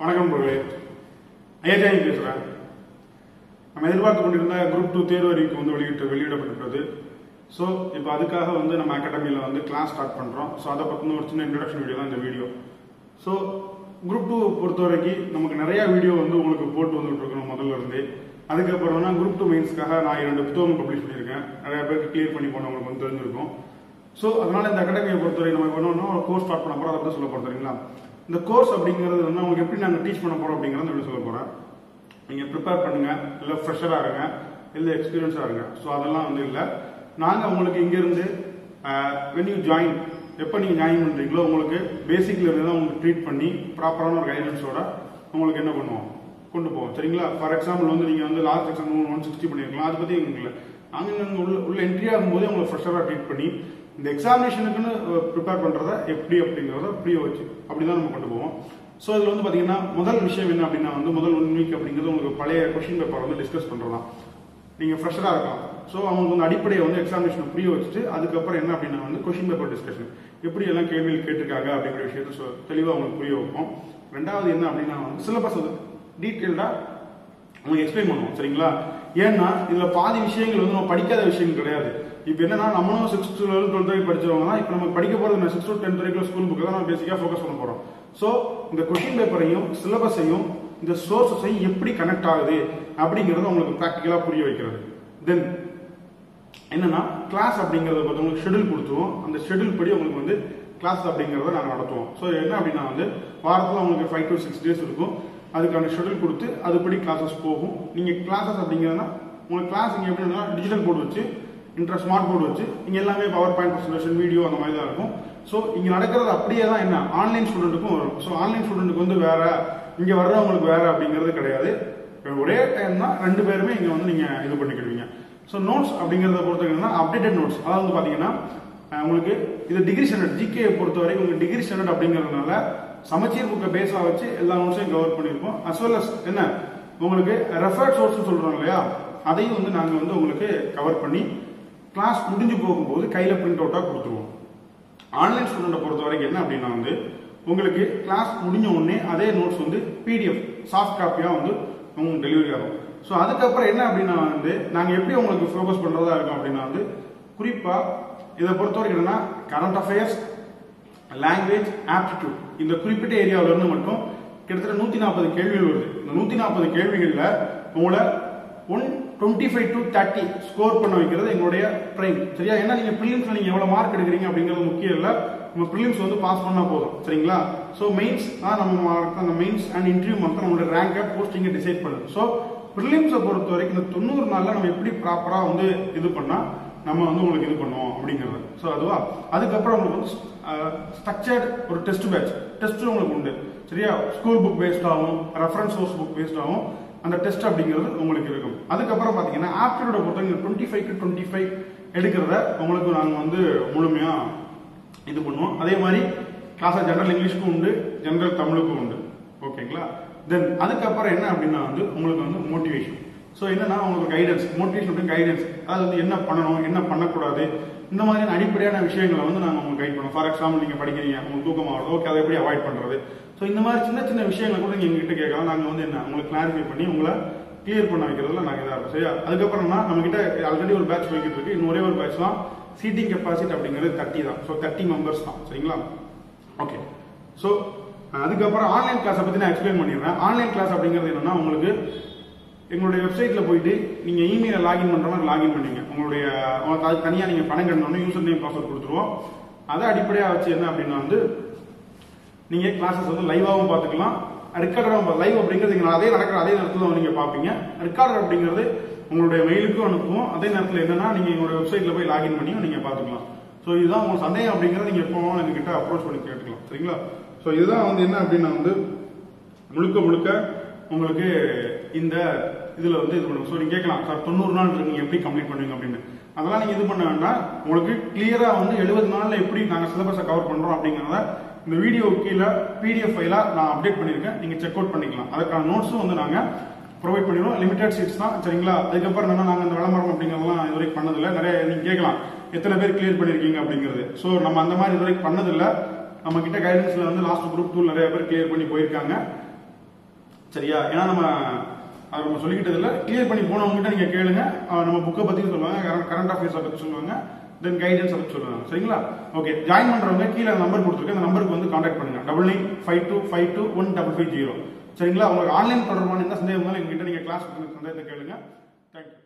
வணக்கம் நண்பர்களே, ஐயாஜானி பேசுகிறேன். நம்ம எதிர்பார்த்து கொண்டிருந்த குரூப் 2 தேர்வு அறிவிக்கை வெளியிடப்பட்டுள்ளது. ஸோ இப்போ அதுக்காக நம்ம அகாடமியில் கிளாஸ் ஸ்டார்ட் பண்ணுறோம். ஸோ அதை பற்றின ஒரு சின்ன இன்ட்ரடக்ஷன் வீடியோ தான் இந்த வீடியோ. ஸோ குரூப் 2 பொறுத்த வரைக்கும் நமக்கு நிறையா வீடியோ உங்களுக்கு போட்டு வந்துட்டு இருக்கணும் முதல்ல இருந்தே. அதுக்கப்புறம்னா குரூப் 2 மெயின்ஸ்க்காக நான் 2 புத்தகம் பப்ளிஷ் பண்ணியிருக்கேன். நிறையா பேருக்கு கிளியர் பண்ணி போனவங்களுக்கு தெரிஞ்சிருக்கும். ஸோ அதனால இந்த அகாடமியை பொறுத்தவரை நம்ம பண்ணோம்னா ஒரு கோர்ஸ் ஸ்டார்ட் பண்ண போகிறோம். அதை சொல்ல போகிறீங்களா? இந்த கோர்ஸ் அப்படிங்கிறது உங்களுக்கு எப்படி நாங்கள் டீச் பண்ண போகிறோம் அப்படிங்கிறத எப்படி சொல்ல போகிறேன். நீங்கள் ப்ரிப்பேர் பண்ணுங்க, இல்லை ஃப்ரெஷராக இருங்க, இல்லை எக்ஸ்பீரியன்ஸாக இருங்க. ஸோ அதெல்லாம் இல்லை. நாங்கள் உங்களுக்கு இங்கேருந்து வென் யூ ஜாயின், எப்போ நீங்கள் ஜாயின் பண்ணுறீங்களோ உங்களுக்கு பேசிக்ல இருந்து தான் உங்களுக்கு ட்ரீட் பண்ணி ப்ராப்பரான ஒரு கைடன்ஸோட உங்களுக்கு என்ன பண்ணுவோம், கொண்டு போவோம். சரிங்களா? ஃபார் எக்ஸாம்பிள் நீங்கள் லாஸ்ட் எக்ஸாம் 160 பண்ணியிருக்கலாம். அதை பற்றி எங்களுக்கு இல்லை. நாங்கள் உள்ள என்ட்ரி ஆகும்போதே உங்களை ஃப்ரெஷராக ட்ரீட் பண்ணி இந்த எக்ஸாமினேஷனுக்குன்னு ப்ரிப்பேர் பண்ணுறத எப்படி அப்படிங்கிறத புரிய வச்சு அப்படி தான் நம்ம கொண்டு போவோம். ஸோ இதில் பார்த்தீங்கன்னா முதல் விஷயம் என்ன அப்படின்னா முதல் 1 வீக் அப்படிங்கிறது உங்களுக்கு பழைய கொஸ்டின் பேப்பர் டிஸ்கஸ் பண்ணுறதான். நீங்கள் ஃப்ரெஷராக இருக்கலாம். ஸோ அவங்க அடிப்படையை எக்ஸாமினேஷன் புரிய வச்சுட்டு அதுக்கப்புறம் என்ன அப்படின்னா கொஸ்டின் பேப்பர் டிஸ்கஷன் எப்படி எல்லாம் கேள்விகள் கேட்டிருக்காங்க அப்படிங்கிற விஷயத்தை தெளிவாக அவங்களுக்கு புரிய வைப்போம். ரெண்டாவது என்ன அப்படின்னா சிலபஸ் டீட்டெயில்டாக உங்களுக்கு எக்ஸ்பிளைன் பண்ணுவோம். சரிங்களா? ஏன்னா இதில் பாதி விஷயங்கள் நம்ம படிக்காத விஷயங்கள் கிடையாது. இப்போ என்னன்னா நம்மளும் 6th to 12th வரைக்கும் படிச்சவங்க தான். இப்போ நம்ம படிக்க போகிறது 6th to 10th வரைக்கும் ஸ்கூல் புக்கு தான் நம்ம பேசிக்காக ஃபோக்கஸ் பண்ண போகிறோம். ஸோ இந்த கொஸ்டின் பேப்பரையும் சிலபஸையும் இந்த சோர்ஸஸையும் எப்படி கனெக்ட் ஆகுது அப்படிங்கிறத உங்களுக்கு ப்ராக்டிக்கலாக புரிய வைக்கிறது. தென் என்னன்னா கிளாஸ் அப்படிங்கிறத பற்றி உங்களுக்கு ஷெடியூல் கொடுத்துருவோம். அந்த ஷெடியூல் படி உங்களுக்கு கிளாஸ் அப்படிங்கிறத நாங்கள் நடத்துவோம். ஸோ என்ன அப்படின்னா வாரத்தில் உங்களுக்கு 5 to 6 days இருக்கும். அதுக்கான ஷெடியூல் கொடுத்து அதுபடி கிளாஸஸ் போகும். நீங்கள் கிளாஸஸ் அப்படிங்கிறதுனா உங்களுக்கு கிளாஸ் இங்கே எப்படின்னா டிஜிட்டல் போர்டு வச்சு ஸ்மார்ட் போர்டு வச்சு இங்கே எல்லாமே பவர் பாயிண்ட் ப்ரெசன்டேஷன் வீடியோ அந்த மாதிரி தான் இருக்கும். ஸோ இங்கே நடக்கிறது அப்படியே தான் என்ன ஆன்லைன் ஸ்டூடெண்ட்டுக்கும் வரும். ஸோ ஆன்லைன் ஸ்டூடெண்ட்டுக்கு வேற, இங்கே வர்றவங்களுக்கு வேற அப்படிங்கிறது கிடையாது. ஒரே டைம் தான் 2 பேருமே இங்கே நீங்கள் இது பண்ணிக்கிடுவீங்க. ஸோ நோட்ஸ் அப்படிங்கிறத பொறுத்தவரைக்கும் அப்டேட்டட் நோட்ஸ். அதாவது பார்த்தீங்கன்னா உங்களுக்கு இது டிகிரி ஸ்டாண்டர்ட் ஜிகே பொறுத்த வரைக்கும் உங்களுக்கு டிகிரி ஸ்டாண்டர்ட் அப்படிங்கிறதுனால சமச்சீர் புக்கை பேஸாக வச்சு எல்லா நோட்ஸையும் கவர் பண்ணியிருக்கோம். அஸ் வெல் அஸ் என்ன உங்களுக்கு ரெஃபர்ட் சோர்ஸ் சொல்கிறோம் இல்லையா, அதையும் நாங்கள் உங்களுக்கு கவர் பண்ணி கிளாஸ் முடிஞ்சு போகும்போது கையில் பிரிண்ட் அவுட்டாக கொடுத்துருவோம். ஆன்லைன் ஸ்டூடெண்ட்டை பொறுத்த வரைக்கும் என்ன அப்படின்னா உங்களுக்கு கிளாஸ் முடிஞ்ச உடனே அதே நோட்ஸ் பிடிஎஃப் சாஃப்ட் காப்பியாக உங்களுக்கு டெலிவரி ஆகும். ஸோ அதுக்கப்புறம் என்ன அப்படின்னா நாங்கள் எப்படி உங்களுக்கு ஃபோக்கஸ் பண்ணுறதா இருக்கும் அப்படின்னா குறிப்பாக இதை பொறுத்த வரைக்கும் என்னன்னா கரண்ட் அஃபேர்ஸ், லாங்குவேஜ், ஆப்டிடியூட் இந்த குறிப்பிட்ட ஏரியாவிலிருந்து மட்டும் கிட்டத்தட்ட 140 கேள்விகள் வருது. இந்த 140 கேள்விகளில் உங்களை 125 to 30 ஸ்கோர் பண்ண வைக்கிறது எங்களுடைய பிரைம். சரியா? ஏன்னா நீங்க பிரிலிம்ஸ்ல நீங்க எவ்வளவு மார்க் எடுக்கிறீங்க அப்படிங்கிறது முக்கியம் இல்ல. நம்ம பிரிலிம்ஸ் பாஸ் பண்ணா போதும். சரிங்களா? சோ மெயின்ஸ் தான் நம்ம மார்க், அந்த மெயின்ஸ் அண்ட் இன்டர்வியூ மட்டும் நம்மளோட ரேங்கை போஸ்டிங்கை டிசைட் பண்ணுது. ஸோ பிரிலிம்ஸை பொறுத்த வரைக்கும் இந்த 90 நாள்ல நம்ம எப்படி ப்ராப்பரா இது பண்ணா நம்ம உங்களுக்கு இது பண்ணுவோம் அப்படிங்கிறது. ஸோ அதுவா அதுக்கப்புறம் உங்களுக்கு ஸ்ட்ரக்சர்ட் ஒரு டெஸ்ட் பேட்ச் டெஸ்ட் உங்களுக்கு உண்டு. சரியா? ஸ்கூல் புக் பேஸ்டாகவும் ரெஃபரன்ஸ் சோர்ஸ் புக் பேஸ்டாகவும் அந்த டெஸ்ட் அப்படிங்கிறது உங்களுக்கு இருக்கும். அதுக்கப்புறம் பார்த்தீங்கன்னா ஆப்டிடியூட பொறுத்தவரைக்கும் 25 to 25 எடுக்கிறத உங்களுக்கு நாங்கள் முழுமையா இது பண்ணுவோம். அதே மாதிரி கிளாஸ் ஜெனரல் இங்கிலீஷ்க்கும் உண்டு, ஜெனரல் தமிழுக்கும் உண்டு. ஓகேங்களா? தென் அதுக்கப்புறம் என்ன அப்படின்னா உங்களுக்கு மோட்டிவேஷன். ஸோ என்னன்னா உங்களுக்கு கைடன்ஸ், மோட்டிவேஷன் அப்படின்னு கைடன்ஸ், அதாவது என்ன பண்ணணும் என்ன பண்ணக்கூடாது இந்த மாதிரியான அடிப்படையான விஷயங்களை நாங்கள் உங்களுக்கு கைட் பண்ணுவோம். ஃபார் எக்ஸாம்பிள் நீங்கள் படிக்கிறீங்க, உங்களுக்கு தூக்கம் ஆகுது, ஓகே அதை எப்படி அவாய்ட் பண்ணுறது. ஸோ இந்த மாதிரி சின்ன சின்ன விஷயங்களை கூட நீங்கள் எங்ககிட்ட கேட்கலாம். நாங்கள் என்ன உங்களுக்கு கிளாரிஃபை பண்ணி உங்களை கிளியர் பண்ண வைக்கிறதுல நாங்கள் இதாக இருப்போம். சரியா? அதுக்கப்புறம்னா நம்ம கிட்ட ஆல்ரெடி ஒரு பேட்ச் போய்கிட்டு இருக்கு. இன்னும் ஒரே ஒரு பேட்ச் தான். சீட்டிங் கெப்பாசிட்டி அப்படிங்கிறது 30 தான். ஸோ 30 மெம்பர்ஸ் தான். சரிங்களா? ஓகே. ஸோ அதுக்கப்புறம் ஆன்லைன் கிளாஸை பற்றி நான் எக்ஸ்பிளைன் பண்ணிடுறேன். ஆன்லைன் கிளாஸ் அப்படிங்கிறது என்னன்னா உங்களுக்கு எங்களுடைய வெப்சைட்ல போயிட்டு நீங்க இமெயில லாகின் பண்ற மாதிரி லாகின் பண்ணுவீங்க. உங்களுக்கு அது தனியாக நீங்க பணம் கட்டணும்னு யூசர் நேம் பாஸ்வேர்ட் கொடுத்துருவோம். அதை அடிப்படையாக வச்சு என்ன அப்படின்னா நீங்க கிளாஸஸ் லைவாகவும் பார்த்துக்கலாம், ரெக்கார்டராகவும். லைவ் அப்படிங்கிறது அதே நடக்கிற அதே நேரத்தில் நீங்க பார்ப்பீங்க. ரெக்கார்டர் அப்படிங்கிறது உங்களுடைய மெயிலுக்கும் அனுப்புவோம். அதே நேரத்தில் என்னன்னா நீங்க எங்களுடைய வெப்சைட்ல போய் லாகின் பண்ணி நீங்க பார்த்துக்கலாம். ஸோ இதுதான் உங்களுக்கு சந்தேகம் அப்படிங்கிறத நீங்க எப்போ எங்ககிட்ட அப்ரோச் பண்ணி கேட்டுக்கலாம். சரிங்களா? ஸோ இதுதான் என்ன அப்படின்னா முழுக்க முழுக்க உங்களுக்கு இந்த இதுல இது பண்ணுவோம். ஸோ நீங்க கேட்கலாம், சார் 90 நாள் இருக்கு, நீங்க எப்படி கம்ப்ளீட் பண்ணுவீங்க அப்படின்னு. அதெல்லாம் நீங்க இது பண்ண வேண்டாம். உங்களுக்கு கிளியரா 70 நாள்ல எப்படி நாங்கள் சிலபஸை கவர் பண்றோம் அப்படிங்கிறத இந்த வீடியோ கீழே பிடிஎஃப் ஃபைலா நான் அப்டேட் பண்ணியிருக்கேன். நீங்க செக் அவுட் பண்ணிக்கலாம். அதுக்கான நோட்ஸும் நாங்கள் ப்ரொவைட் பண்ணிடுவோம். லிமிடெட் சீட்ஸ் தான். சரிங்களா? அதுக்கப்புறம் என்னன்னா நாங்கள் இந்த விளம்பரம் அப்படிங்கிறதெல்லாம் இது வரைக்கும் பண்ணதில்லை. நிறைய நீங்க கேட்கலாம் எத்தனை பேர் கிளியர் பண்ணிருக்கீங்க அப்படிங்கிறது. ஸோ நம்ம அந்த மாதிரி இது வரைக்கும் பண்ணதில்லை. நம்ம கிட்ட கைடன்ஸ்ல லாஸ்ட் குரூப் 2 நிறைய பேர் கிளியர் பண்ணி போயிருக்காங்க. சரியா? ஏன்னா நம்ம சொல்லிக்கிட்டதில்ல, கிளியர் பண்ணி போனவங்ககிட்ட நீங்க கேளுங்க. நம்ம புக்கை பத்தி சொல்லுவாங்க, கரண்ட் அஃபேர்ஸ் பத்தி சொல்லுவாங்க, தென் கைடன்ஸ் பத்தி சொல்லுவாங்க. சரிங்களா? ஓகே, ஜாயின் பண்றவங்க கீழே நம்பர் கொடுத்துருக்கேன், அந்த நம்பருக்கு வந்து கான்டாக்ட் பண்ணுங்க. 9952521550. சரிங்களா? உங்களுக்கு ஆன்லைன் தொடர்பான எந்த சந்தேகம் இருந்தாலும் எங்ககிட்ட நீங்க கிளாஸ் சந்தேகத்தை கேளுங்க. தேங்க்யூ.